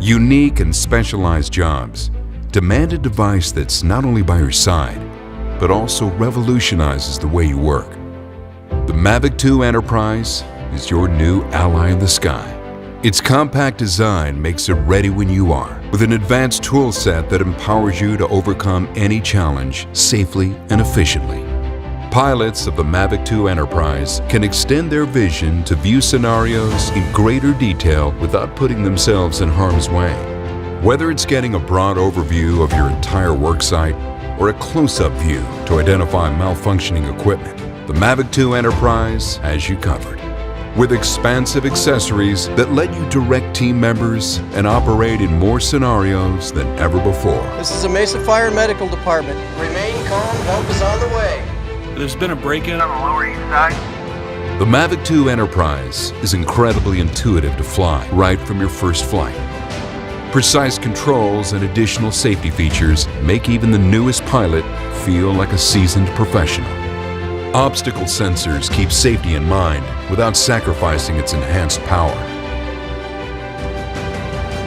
Unique and specialized jobs demand a device that's not only by your side, but also revolutionizes the way you work. The Mavic 2 Enterprise is your new ally in the sky. Its compact design makes it ready when you are, with an advanced tool set that empowers you to overcome any challenge safely and efficiently. Pilots of the Mavic 2 Enterprise can extend their vision to view scenarios in greater detail without putting themselves in harm's way. Whether it's getting a broad overview of your entire work site or a close-up view to identify malfunctioning equipment, the Mavic 2 Enterprise has you covered. With expansive accessories that let you direct team members and operate in more scenarios than ever before. This is the Mesa Fire and Medical Department. Remain calm, help is on the way. There's been a break-in on the Lower East Side. The Mavic 2 Enterprise is incredibly intuitive to fly right from your first flight. Precise controls and additional safety features make even the newest pilot feel like a seasoned professional. Obstacle sensors keep safety in mind without sacrificing its enhanced power.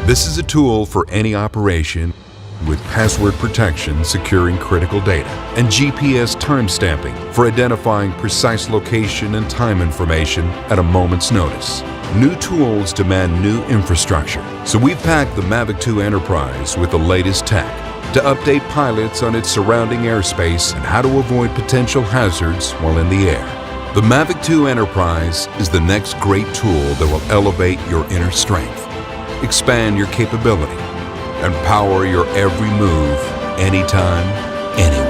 This is a tool for any operation with password protection securing critical data and GPS time stamping for identifying precise location and time information at a moment's notice. New tools demand new infrastructure, so we've packed the Mavic 2 Enterprise with the latest tech to update pilots on its surrounding airspace and how to avoid potential hazards while in the air. The Mavic 2 Enterprise is the next great tool that will elevate your inner strength, expand your capability, and power your every move, anytime, anywhere.